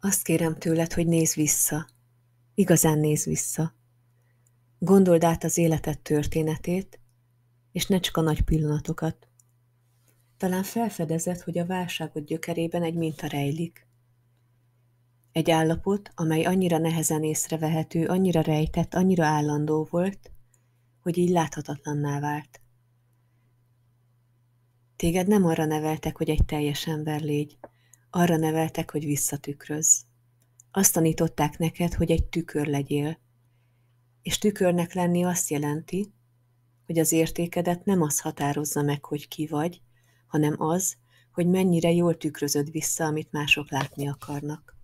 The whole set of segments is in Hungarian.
Azt kérem tőled, hogy nézz vissza. Igazán nézz vissza. Gondold át az életed történetét, és ne csak a nagy pillanatokat. Talán felfedezed, hogy a válságod gyökerében egy minta rejlik. Egy állapot, amely annyira nehezen észrevehető, annyira rejtett, annyira állandó volt, hogy így láthatatlanná vált. Téged nem arra neveltek, hogy egy teljes ember légy, arra neveltek, hogy visszatükrözz. Azt tanították neked, hogy egy tükör legyél, és tükörnek lenni azt jelenti, hogy az értékedet nem az határozza meg, hogy ki vagy, hanem az, hogy mennyire jól tükrözöd vissza, amit mások látni akarnak.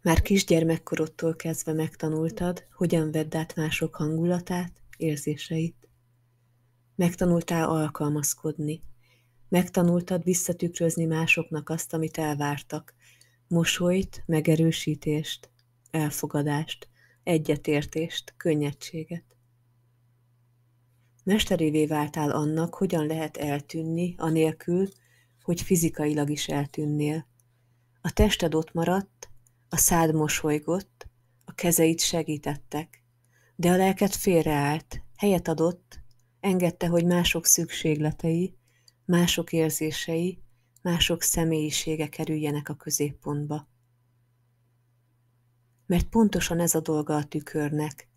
Már kisgyermekkorodtól kezdve megtanultad, hogyan vedd át mások hangulatát, érzéseit. Megtanultál alkalmazkodni. Megtanultad visszatükrözni másoknak azt, amit elvártak. Mosolyt, megerősítést, elfogadást, egyetértést, könnyedséget. Mesterévé váltál annak, hogyan lehet eltűnni, anélkül, hogy fizikailag is eltűnnél. A tested ott maradt, a szád mosolygott, a kezeid segítettek, de a lelked félreállt, helyet adott, engedte, hogy mások szükségletei, mások érzései, mások személyisége kerüljenek a középpontba. Mert pontosan ez a dolga a tükörnek,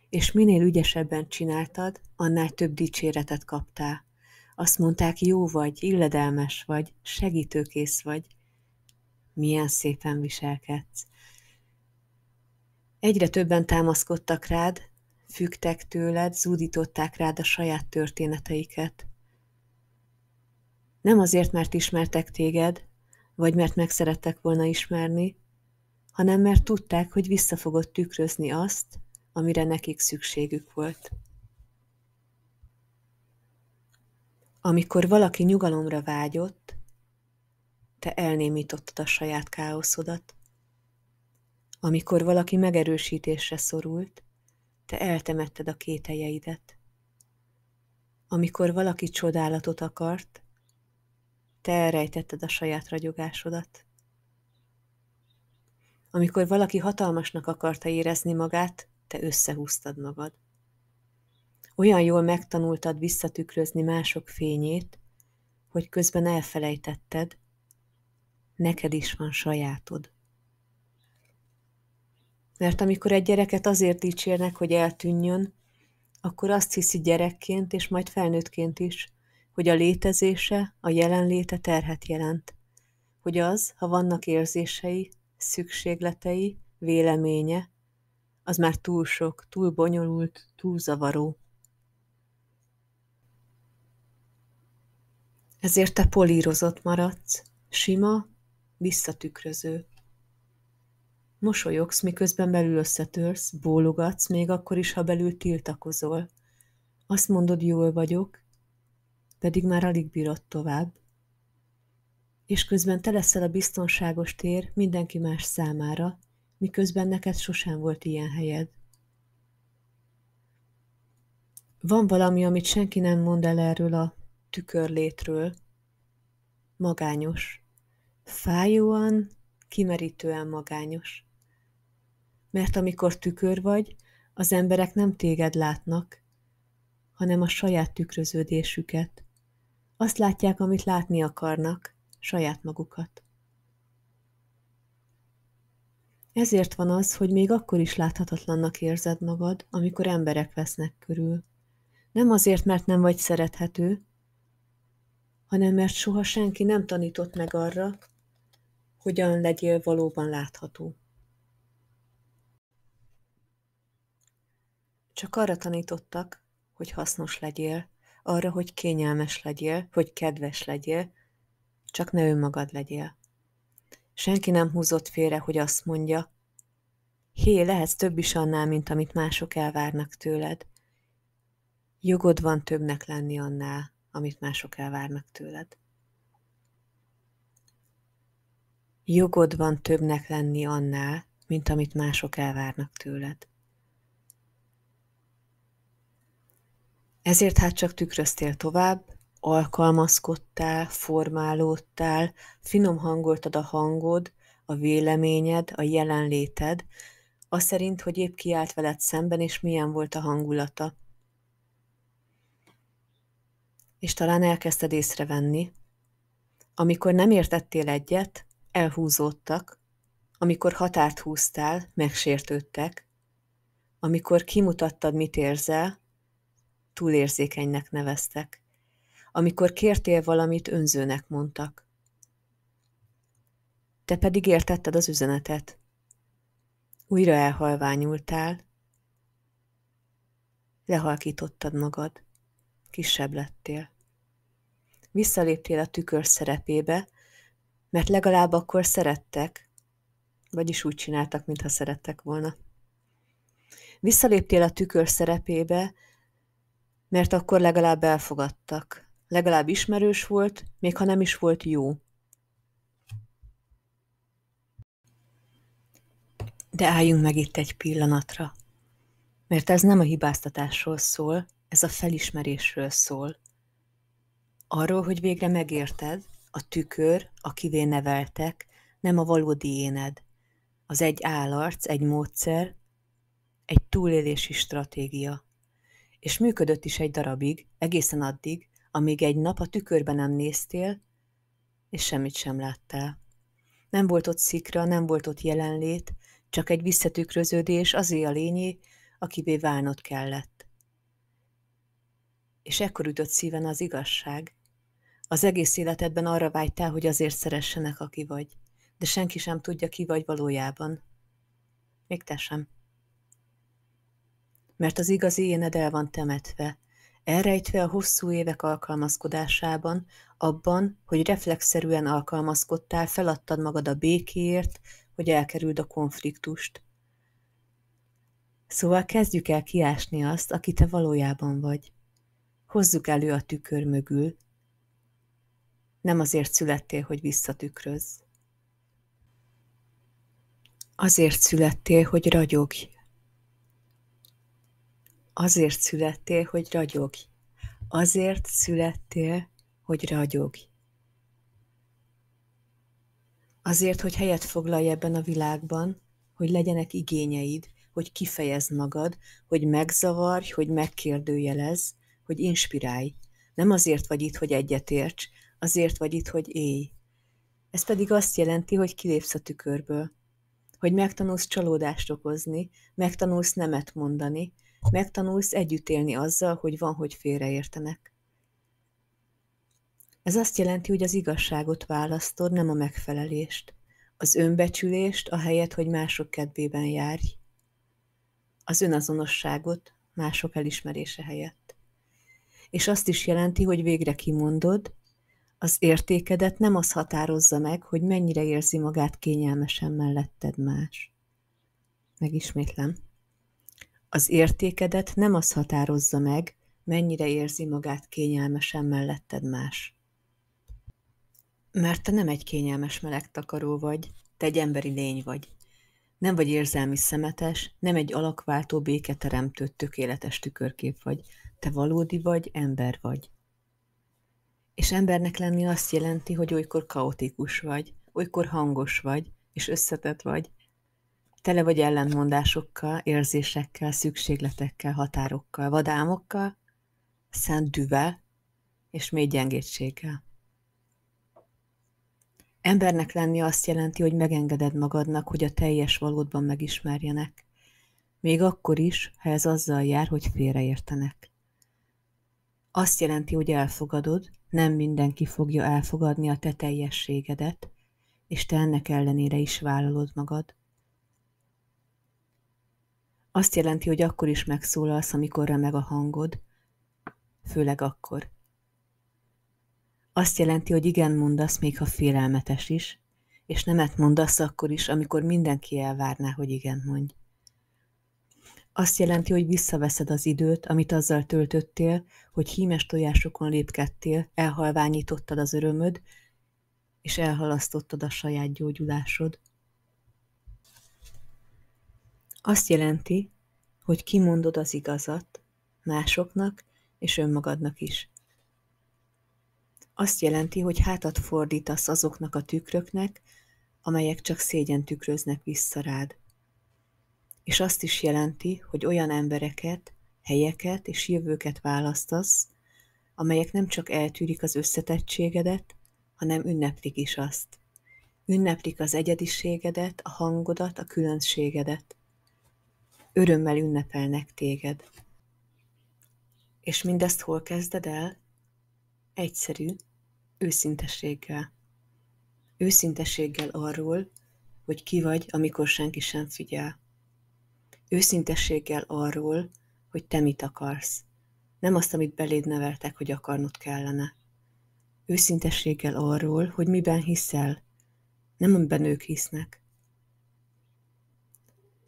és minél ügyesebben csináltad, annál több dicséretet kaptál. Azt mondták, jó vagy, illedelmes vagy, segítőkész vagy. Milyen szépen viselkedsz. Egyre többen támaszkodtak rád, fügtek tőled, zúdították rád a saját történeteiket. Nem azért, mert ismertek téged, vagy mert meg szerettek volna ismerni, hanem mert tudták, hogy vissza fogod tükrözni azt, amire nekik szükségük volt. Amikor valaki nyugalomra vágyott, te elnémítottad a saját káoszodat. Amikor valaki megerősítésre szorult, te eltemetted a kételjeidet. Amikor valaki csodálatot akart, te elrejtetted a saját ragyogásodat. Amikor valaki hatalmasnak akarta érezni magát, te összehúztad magad. Olyan jól megtanultad visszatükrözni mások fényét, hogy közben elfelejtetted, neked is van sajátod. Mert amikor egy gyereket azért dicsérnek, hogy eltűnjön, akkor azt hiszi gyerekként és majd felnőttként is, hogy a létezése, a jelenléte terhet jelent. Hogy az, ha vannak érzései, szükségletei, véleménye, az már túl sok, túl bonyolult, túl zavaró. Ezért te polírozott maradsz, sima, visszatükröző. Mosolyogsz, miközben belül összetörsz, bólogatsz, még akkor is, ha belül tiltakozol. Azt mondod, jól vagyok, pedig már alig bírod tovább. És közben te leszel a biztonságos tér mindenki más számára, miközben neked sosem volt ilyen helyed. Van valami, amit senki nem mond el erről a tükörlétről. Magányos. Fájóan, kimerítően magányos. Mert amikor tükör vagy, az emberek nem téged látnak, hanem a saját tükröződésüket. Azt látják, amit látni akarnak, saját magukat. Ezért van az, hogy még akkor is láthatatlannak érzed magad, amikor emberek vesznek körül. Nem azért, mert nem vagy szerethető, hanem mert soha senki nem tanított meg arra, hogyan legyél valóban látható. Csak arra tanítottak, hogy hasznos legyél, arra, hogy kényelmes legyél, hogy kedves legyél, csak ne önmagad legyél. Senki nem húzott félre, hogy azt mondja, hé, lehetsz több is annál, mint amit mások elvárnak tőled. Jogod van többnek lenni annál, amit mások elvárnak tőled. Jogod van többnek lenni annál, mint amit mások elvárnak tőled. Ezért hát csak tükröztél tovább, alkalmazkodtál, formálódtál, finom hangoltad a hangod, a véleményed, a jelenléted, az szerint, hogy épp ki állt veled szemben, és milyen volt a hangulata. És talán elkezdted észrevenni, amikor nem értettél egyet, elhúzódtak, amikor határt húztál, megsértődtek, amikor kimutattad, mit érzel, túlérzékenynek neveztek, amikor kértél valamit, önzőnek mondtak. Te pedig értetted az üzenetet. Újra elhalványultál, lehalkítottad magad, kisebb lettél. Visszaléptél a tükör szerepébe, mert legalább akkor szerettek, vagyis úgy csináltak, mintha szerettek volna. Visszaléptél a tükör szerepébe, mert akkor legalább elfogadtak, legalább ismerős volt, még ha nem is volt jó. De álljunk meg itt egy pillanatra, mert ez nem a hibáztatásról szól, ez a felismerésről szól. Arról, hogy végre megérted, a tükör, akivé neveltek, nem a valódi éned. Az egy állarc, egy módszer, egy túlélési stratégia. És működött is egy darabig, egészen addig, amíg egy nap a tükörbe nem néztél, és semmit sem láttál. Nem volt ott szikra, nem volt ott jelenlét, csak egy visszatükröződés, azé a lényé, akivé válnod kellett. És ekkor ütött szíven az igazság. Az egész életedben arra vágytál, hogy azért szeressenek, aki vagy, de senki sem tudja, ki vagy valójában. Még te sem. Mert az igazi éned el van temetve, elrejtve a hosszú évek alkalmazkodásában, abban, hogy reflexzerűen alkalmazkodtál, feladtad magad a békéért, hogy elkerüld a konfliktust. Szóval kezdjük el kiásni azt, aki te valójában vagy. Hozzuk elő a tükör mögül. Nem azért születtél, hogy visszatükrözz. Azért születtél, hogy ragyogj. Azért születtél, hogy ragyogj. Azért születtél, hogy ragyogj. Azért, hogy helyet foglalj ebben a világban, hogy legyenek igényeid, hogy kifejezd magad, hogy megzavarj, hogy megkérdőjelezz, hogy inspirálj. Nem azért vagy itt, hogy egyetérts, azért vagy itt, hogy élj. Ez pedig azt jelenti, hogy kilépsz a tükörből, hogy megtanulsz csalódást okozni, megtanulsz nemet mondani, megtanulsz együtt élni azzal, hogy van, hogy félreértenek. Ez azt jelenti, hogy az igazságot választod, nem a megfelelést. Az önbecsülést, ahelyett, hogy mások kedvében járj. Az önazonosságot mások elismerése helyett. És azt is jelenti, hogy végre kimondod, az értékedet nem az határozza meg, hogy mennyire érzi magát kényelmesen melletted más. Megismétlem. Az értékedet nem az határozza meg, mennyire érzi magát kényelmesen melletted más. Mert te nem egy kényelmes melegtakaró vagy, te egy emberi lény vagy. Nem vagy érzelmi szemetes, nem egy alakváltó, béketeremtő, tökéletes tükörkép vagy. Te valódi vagy, ember vagy. És embernek lenni azt jelenti, hogy olykor kaotikus vagy, olykor hangos vagy, és összetett vagy. Tele vagy ellentmondásokkal, érzésekkel, szükségletekkel, határokkal, vadálmokkal, szent dühvel és mély gyengétséggel. Embernek lenni azt jelenti, hogy megengeded magadnak, hogy a teljes valódban megismerjenek. Még akkor is, ha ez azzal jár, hogy félreértenek. Azt jelenti, hogy elfogadod, nem mindenki fogja elfogadni a te teljességedet, és te ennek ellenére is vállalod magad. Azt jelenti, hogy akkor is megszólalsz, amikor remeg a hangod, főleg akkor. Azt jelenti, hogy igen mondasz, még ha félelmetes is, és nemet mondasz akkor is, amikor mindenki elvárná, hogy igen mondj. Azt jelenti, hogy visszaveszed az időt, amit azzal töltöttél, hogy hímes tojásokon lépkedtél, elhalványítottad az örömöd, és elhalasztottad a saját gyógyulásod. Azt jelenti, hogy kimondod az igazat másoknak és önmagadnak is. Azt jelenti, hogy hátat fordítasz azoknak a tükröknek, amelyek csak szégyen tükröznek vissza rád. És azt is jelenti, hogy olyan embereket, helyeket és jövőket választasz, amelyek nem csak eltűrik az összetettségedet, hanem ünneplik is azt. Ünneplik az egyediségedet, a hangodat, a különbségedet. Örömmel ünnepelnek téged. És mindezt hol kezded el? Egyszerű, őszintességgel. Őszintességgel arról, hogy ki vagy, amikor senki sem figyel. Őszintességgel arról, hogy te mit akarsz. Nem azt, amit beléd neveltek, hogy akarnod kellene. Őszintességgel arról, hogy miben hiszel, nem amiben ők hisznek.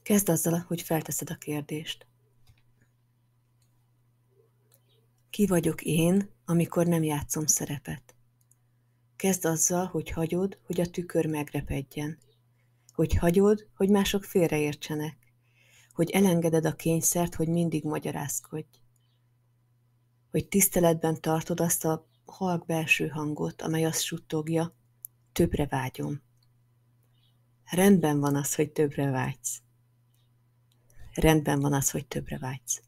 Kezd azzal, hogy felteszed a kérdést. Ki vagyok én, amikor nem játszom szerepet? Kezd azzal, hogy hagyod, hogy a tükör megrepedjen. Hogy hagyod, hogy mások félreértsenek. Hogy elengeded a kényszert, hogy mindig magyarázkodj. Hogy tiszteletben tartod azt a halk belső hangot, amely azt suttogja, többre vágyom. Rendben van az, hogy többre vágysz. Rendben van az, hogy többre vágysz.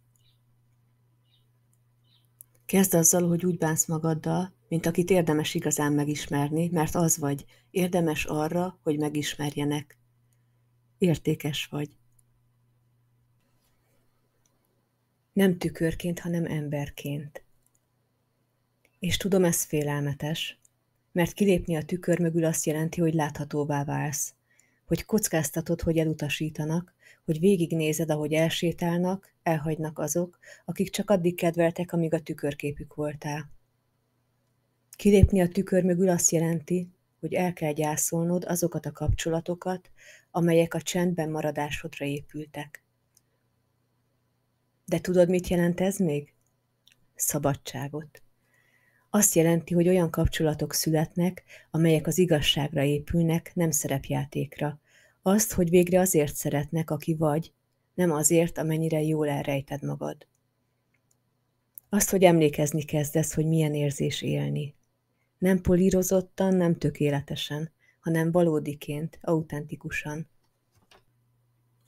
Kezd azzal, hogy úgy bánsz magaddal, mint akit érdemes igazán megismerni, mert az vagy, érdemes arra, hogy megismerjenek. Értékes vagy. Nem tükörként, hanem emberként. És tudom, ez félelmetes, mert kilépni a tükör mögül azt jelenti, hogy láthatóvá válsz, hogy kockáztatod, hogy elutasítanak, hogy végignézed, ahogy elsétálnak, elhagynak azok, akik csak addig kedveltek, amíg a tükörképük voltál. Kilépni a tükör mögül azt jelenti, hogy el kell gyászolnod azokat a kapcsolatokat, amelyek a csendben maradásodra épültek. De tudod, mit jelent ez még? Szabadságot. Azt jelenti, hogy olyan kapcsolatok születnek, amelyek az igazságra épülnek, nem szerepjátékra. Azt, hogy végre azért szeretnek, aki vagy, nem azért, amennyire jól elrejted magad. Azt, hogy emlékezni kezdesz, hogy milyen érzés élni. Nem polírozottan, nem tökéletesen, hanem valódiként, autentikusan.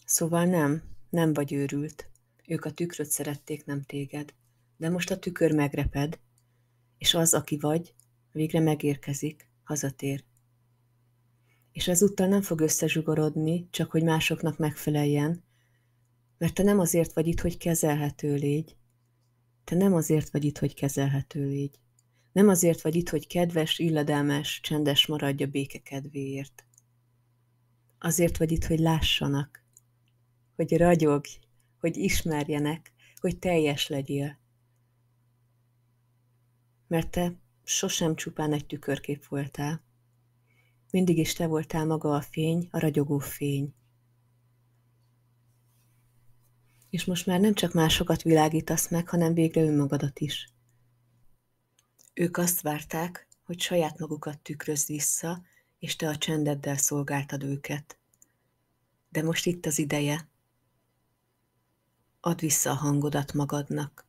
Szóval nem vagy őrült. Ők a tükröt szerették, nem téged. De most a tükör megreped, és az, aki vagy, végre megérkezik, hazatér. És ezúttal nem fog összezsugorodni, csak hogy másoknak megfeleljen, mert te nem azért vagy itt, hogy kezelhető légy. Te nem azért vagy itt, hogy kezelhető légy. Nem azért vagy itt, hogy kedves, illedelmes, csendes maradj a béke kedvéért. Azért vagy itt, hogy lássanak, hogy ragyogj, hogy ismerjenek, hogy teljes legyél. Mert te sosem csupán egy tükörkép voltál. Mindig is te voltál maga a fény, a ragyogó fény. És most már nem csak másokat világítasz meg, hanem végre önmagadat is. Ők azt várták, hogy saját magukat tükrözd vissza, és te a csendeddel szolgáltad őket. De most itt az ideje. Add vissza a hangodat magadnak.